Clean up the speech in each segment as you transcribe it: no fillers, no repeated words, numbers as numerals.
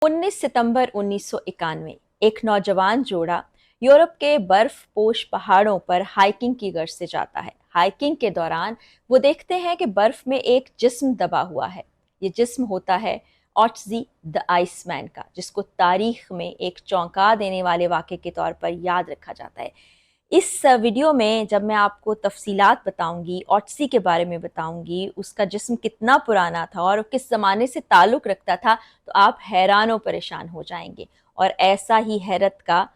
19 सितंबर 1991 एक नौजवान जोड़ा यूरोप के बर्फ पोश पहाड़ों पर हाइकिंग की गर्ज से जाता है। हाइकिंग के दौरान वो देखते हैं कि बर्फ में एक जिस्म दबा हुआ है। ये जिस्म होता है ऑट्जी द आइसमैन का, जिसको तारीख में एक चौंका देने वाले वाक़े के तौर पर याद रखा जाता है। इस वीडियो में जब मैं आपको तफसीलात बताऊंगी, ऑट्सी के बारे में बताऊंगी, उसका जिस्म कितना पुराना था और किस ज़माने से ताल्लुक़ रखता था, तो आप हैरान व परेशान हो जाएंगे। और ऐसा ही हैरत का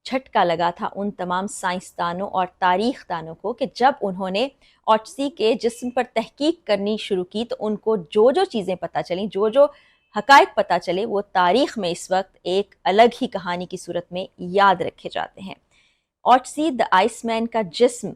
झटका लगा था उन तमाम साइंसदानों और तारीख दानों को कि जब उन्होंने ऑट्सी के जिस्म पर तहकीक करनी शुरू की तो उनको जो जो चीज़ें पता चली, जो जो हकायक पता चले, वो तारीख में इस वक्त एक अलग ही कहानी की सूरत में याद रखे जाते हैं। ऑट्सी द आइसमैन का जिस्म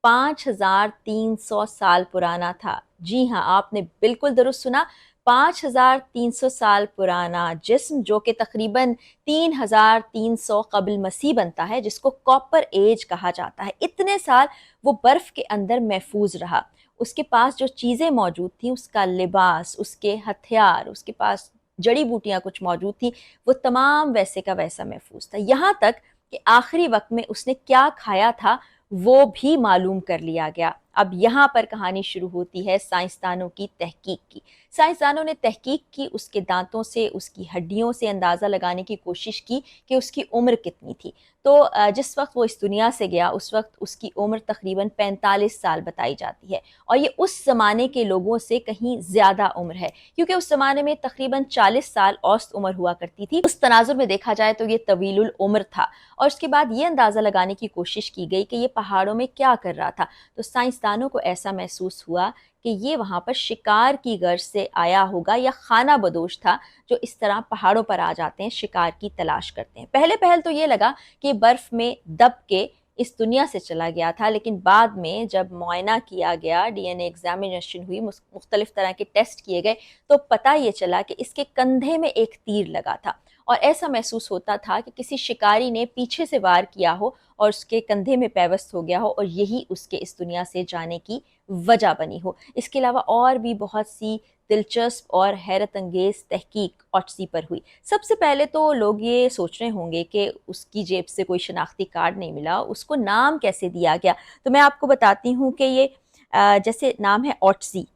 5300 साल पुराना था। जी हाँ, आपने बिल्कुल दुरुस्त सुना, 5300 साल पुराना जिस्म, जो कि तकरीबन 3300 कबल मसीह बनता है, जिसको कॉपर एज कहा जाता है। इतने साल वो बर्फ़ के अंदर महफूज रहा। उसके पास जो चीज़ें मौजूद थी, उसका लिबास, उसके हथियार, उसके पास जड़ी बूटियाँ कुछ मौजूद थी, वो तमाम वैसे का वैसा महफूज था। यहाँ तक कि आखिरी वक्त में उसने क्या खाया था वो भी मालूम कर लिया गया। अब यहाँ पर कहानी शुरू होती है साइंसदानों की तहकीक की। साइंसदानों ने तहकीक की, उसके दांतों से, उसकी हड्डियों से अंदाज़ा लगाने की कोशिश की कि उसकी उम्र कितनी थी। तो जिस वक्त वो इस दुनिया से गया उस वक्त उसकी उम्र तकरीबन 45 साल बताई जाती है, और ये उस ज़माने के लोगों से कहीं ज़्यादा उम्र है, क्योंकि उस ज़माने में तकरीबन 40 साल औसत उम्र हुआ करती थी। उस तनाजुर में देखा जाए तो ये तवीलुल उम्र था। और उसके बाद ये अंदाज़ा लगाने की कोशिश की गई कि ये पहाड़ों में क्या कर रहा था। तो साइंसदानों को ऐसा महसूस हुआ कि ये वहाँ पर शिकार की गर्ज से आया होगा, या खाना बदोश था जो इस तरह पहाड़ों पर आ जाते हैं, शिकार की तलाश करते हैं। पहले पहल तो ये लगा कि बर्फ़ में दब के इस दुनिया से चला गया था, लेकिन बाद में जब मुआयना किया गया, डीएनए एग्जामिनेशन हुई, मुख्तलिफ तरह के टेस्ट किए गए, तो पता ये चला कि इसके कंधे में एक तीर लगा था। और ऐसा महसूस होता था कि किसी शिकारी ने पीछे से वार किया हो और उसके कंधे में पैवस्त हो गया हो, और यही उसके इस दुनिया से जाने की वजह बनी हो। इसके अलावा और भी बहुत सी दिलचस्प और हैरत अंगेज़ तहकीक ऑट्सी पर हुई। सबसे पहले तो लोग ये सोच रहे होंगे कि उसकी जेब से कोई शनाख्ती कार्ड नहीं मिला, उसको नाम कैसे दिया गया। तो मैं आपको बताती हूँ कि ये जैसे नाम है ऑट्सी,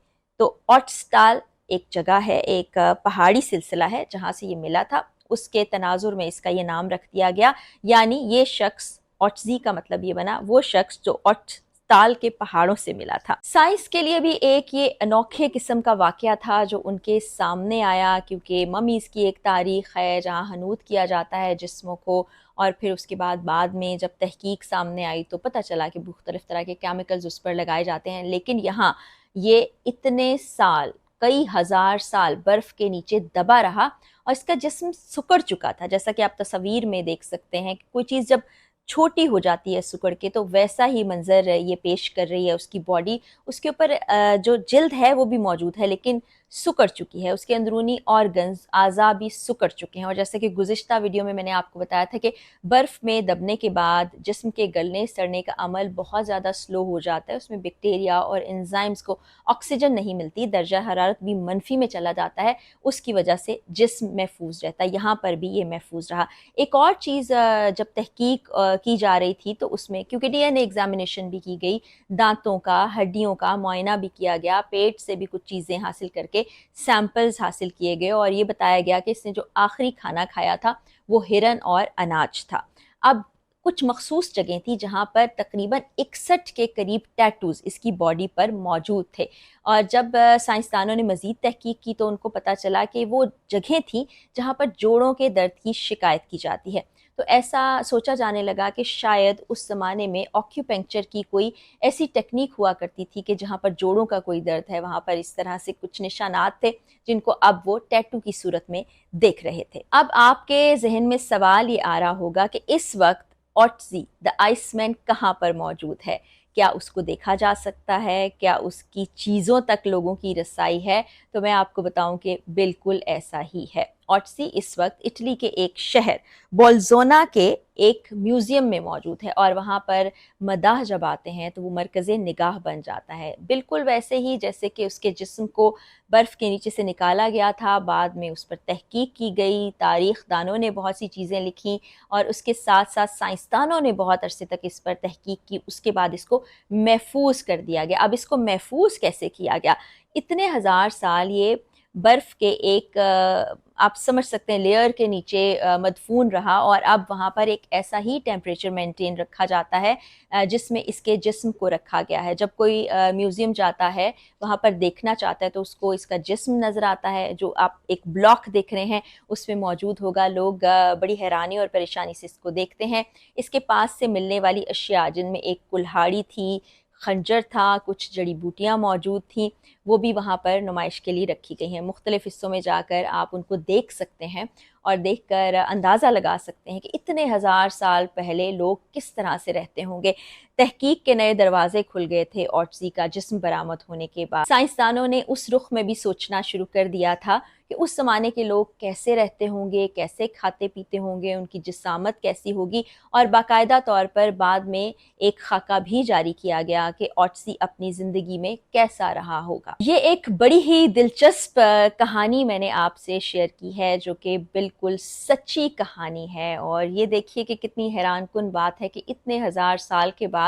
तो ऑट्सटाल एक जगह है, एक पहाड़ी सिलसिला है जहाँ से ये मिला था। उसके तनाजुर में इसका ये नाम रख दिया गया, यानी ये शख्स, ऑट्जी का मतलब ये बना, वो शख्स जो ऑट्सटाल के पहाड़ों से मिला था। साइंस के लिए भी एक ये अनोखे किस्म का वाकया था जो उनके सामने आया, क्योंकि ममीज़ की एक तारीख़ है जहाँ हनूत किया जाता है जिस्मों को, और फिर उसके बाद में जब तहकीक सामने आई तो पता चला कि मुख्तलिफ तरह के केमिकल्स उस पर लगाए जाते हैं। लेकिन यहाँ ये इतने साल, कई हज़ार साल बर्फ़ के नीचे दबा रहा और इसका जिस्म सिकुड़ चुका था। जैसा कि आप तस्वीर में देख सकते हैं कि कोई चीज़ जब छोटी हो जाती है सिकुड़ के, तो वैसा ही मंजर ये पेश कर रही है उसकी बॉडी। उसके ऊपर जो जिल्द है वो भी मौजूद है, लेकिन सिकुड़ चुकी है। उसके अंदरूनी ऑर्गन्स, आज़ा भी सिकुड़ चुके हैं। और जैसे कि गुज़िश्ता वीडियो में मैंने आपको बताया था कि बर्फ़ में दबने के बाद जिस्म के गलने सड़ने का अमल बहुत ज़्यादा स्लो हो जाता है। उसमें बैक्टीरिया और एंजाइम्स को ऑक्सीजन नहीं मिलती, दर्जा हरारत भी मनफी में चला जाता है। उसकी वजह से जिस्म महफूज रहता है। यहाँ पर भी ये महफूज रहा। एक और चीज़, जब तहकीक की जा रही थी तो उसमें क्योंकि डीएनए एग्जामिनेशन भी की गई, दांतों का, हड्डियों का मुआयना भी किया गया, पेट से भी कुछ चीज़ें हासिल करके सैंपल्स हासिल किए गए, और ये बताया गया कि इसने जो आखिरी खाना खाया था वो हिरन और अनाज था। अब कुछ मखसूस जगह थी जहाँ पर तकरीबन 61 के करीब टैटूज़ इसकी बॉडी पर मौजूद थे। और जब साइंसदानों ने मज़ीद तहकीक की तो उनको पता चला कि वो जगह थी जहाँ पर जोड़ों के दर्द की शिकायत की जाती है। तो ऐसा सोचा जाने लगा कि शायद उस ज़माने में ऑक्यूपेंक्चर की कोई ऐसी टेक्निक हुआ करती थी कि जहाँ पर जोड़ों का कोई दर्द है, वहाँ पर इस तरह से कुछ निशानात थे जिनको अब वो टैटू की सूरत में देख रहे थे। अब आपके जहन में सवाल ये आ रहा होगा कि इस वक्त ऑट्जी द आइसमैन कहाँ पर मौजूद है? क्या उसको देखा जा सकता है? क्या उसकी चीज़ों तक लोगों की रसाई है? तो मैं आपको बताऊं कि बिल्कुल ऐसा ही है। ऑटसी इस वक्त इटली के एक शहर बोल्जोना के एक म्यूज़ियम में मौजूद है और वहाँ पर मदाह जब आते हैं तो वो मरकज़े निगाह बन जाता है, बिल्कुल वैसे ही जैसे कि उसके जिस्म को बर्फ़ के नीचे से निकाला गया था। बाद में उस पर तहकीक की गई, तारीख़ दानों ने बहुत सी चीज़ें लिखी और उसके साथ साथ साइंसदानों ने बहुत अरसे तक इस पर तहकीक की। उसके बाद इसको महफूज कर दिया गया। अब इसको महफूज कैसे किया गया? इतने हज़ार साल ये बर्फ़ के एक आप समझ सकते हैं लेयर के नीचे मदफून रहा और अब वहाँ पर एक ऐसा ही टेम्परेचर मेंटेन रखा जाता है जिसमें इसके जिस्म को रखा गया है। जब कोई म्यूज़ियम जाता है वहाँ पर देखना चाहता है तो उसको इसका जिस्म नज़र आता है, जो आप एक ब्लॉक देख रहे हैं उसमें मौजूद होगा। लोग बड़ी हैरानी और परेशानी से इसको देखते हैं। इसके पास से मिलने वाली अशिया जिनमें एक कुल्हाड़ी थी, खंजर था, कुछ जड़ी बूटियाँ मौजूद थीं, वो भी वहाँ पर नुमाइश के लिए रखी गई हैं। मुख्तलिफ़ हिस्सों में जाकर आप उनको देख सकते हैं और देखकर अंदाज़ा लगा सकते हैं कि इतने हज़ार साल पहले लोग किस तरह से रहते होंगे। तहकीक के नए दरवाजे खुल गए थे ऑटसी का जिस्म बरामद होने के बाद। साइंसदानों ने उस रुख में भी सोचना शुरू कर दिया था कि उस ज़माने के लोग कैसे रहते होंगे, कैसे खाते पीते होंगे, उनकी जिसामत कैसी होगी और बाकायदा तौर पर बाद में एक खाका भी जारी किया गया कि ऑटसी अपनी ज़िंदगी में कैसा रहा होगा। ये एक बड़ी ही दिलचस्प कहानी मैंने आपसे शेयर की है जो कि बिल्कुल सच्ची कहानी है और ये देखिए कि कितनी हैरानकुन बात है कि इतने हज़ार साल के बाद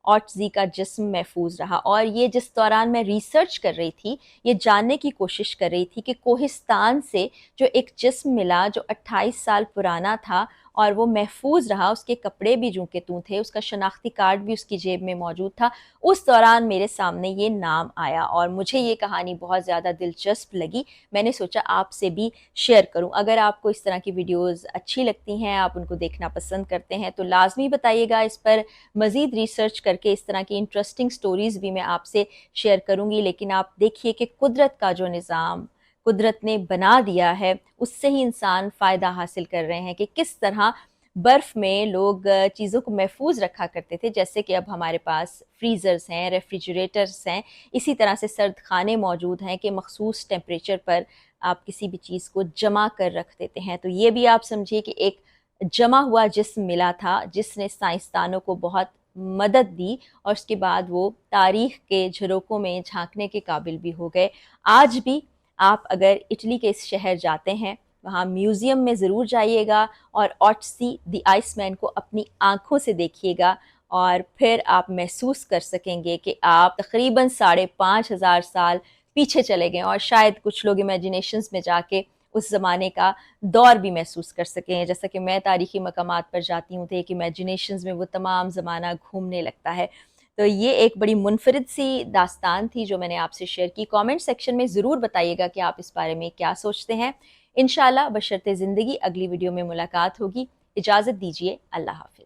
ऑटज़ी का जिस्म महफूज रहा। और ये जिस दौरान मैं रिसर्च कर रही थी, ये जानने की कोशिश कर रही थी कि कोहिस्तान से जो एक जिस्म मिला जो 28 साल पुराना था और वो महफूज रहा, उसके कपड़े भी जूं के तूं थे, उसका शनाख्ती कार्ड भी उसकी जेब में मौजूद था, उस दौरान मेरे सामने ये नाम आया और मुझे ये कहानी बहुत ज़्यादा दिलचस्प लगी। मैंने सोचा आपसे भी शेयर करूं। अगर आपको इस तरह की वीडियोज़ अच्छी लगती हैं, आप उनको देखना पसंद करते हैं तो लाजमी बताइएगा। इस पर मज़ीद रिसर्च करके इस तरह की इंटरेस्टिंग स्टोरीज़ भी मैं आपसे शेयर करूँगी। लेकिन आप देखिए कि कुदरत का जो निज़ाम कुदरत ने बना दिया है, उससे ही इंसान फ़ायदा हासिल कर रहे हैं कि किस तरह बर्फ़ में लोग चीज़ों को महफूज रखा करते थे, जैसे कि अब हमारे पास फ्रीज़र्स हैं, रेफ्रिजरेटर्स हैं, इसी तरह से सर्द खाने मौजूद हैं कि मखसूस टेम्परेचर पर आप किसी भी चीज़ को जमा कर रख देते हैं। तो ये भी आप समझिए कि एक जमा हुआ जिस्म मिला था जिसने साइंसदानों को बहुत मदद दी और उसके बाद वो तारीख़ के झरोकों में झाँकने के काबिल भी हो गए। आज भी आप अगर इटली के इस शहर जाते हैं, वहाँ म्यूज़ियम में ज़रूर जाइएगा और ऑटसी द आइसमैन को अपनी आँखों से देखिएगा और फिर आप महसूस कर सकेंगे कि आप तकरीबन 5,500 साल पीछे चले गए और शायद कुछ लोग इमेजिनेशंस में जाके उस ज़माने का दौर भी महसूस कर सकें। जैसा कि मैं तारीख़ी मकामात पर जाती हूँ तो एक इमेजिनेशंस में वो तमाम ज़माना घूमने लगता है। तो ये एक बड़ी मुनफरिद सी दास्तान थी जो मैंने आपसे शेयर की। कमेंट सेक्शन में ज़रूर बताइएगा कि आप इस बारे में क्या सोचते हैं। इंशाल्लाह बशर्ते ज़िंदगी अगली वीडियो में मुलाकात होगी। इजाज़त दीजिए, अल्लाह हाफ़िज़।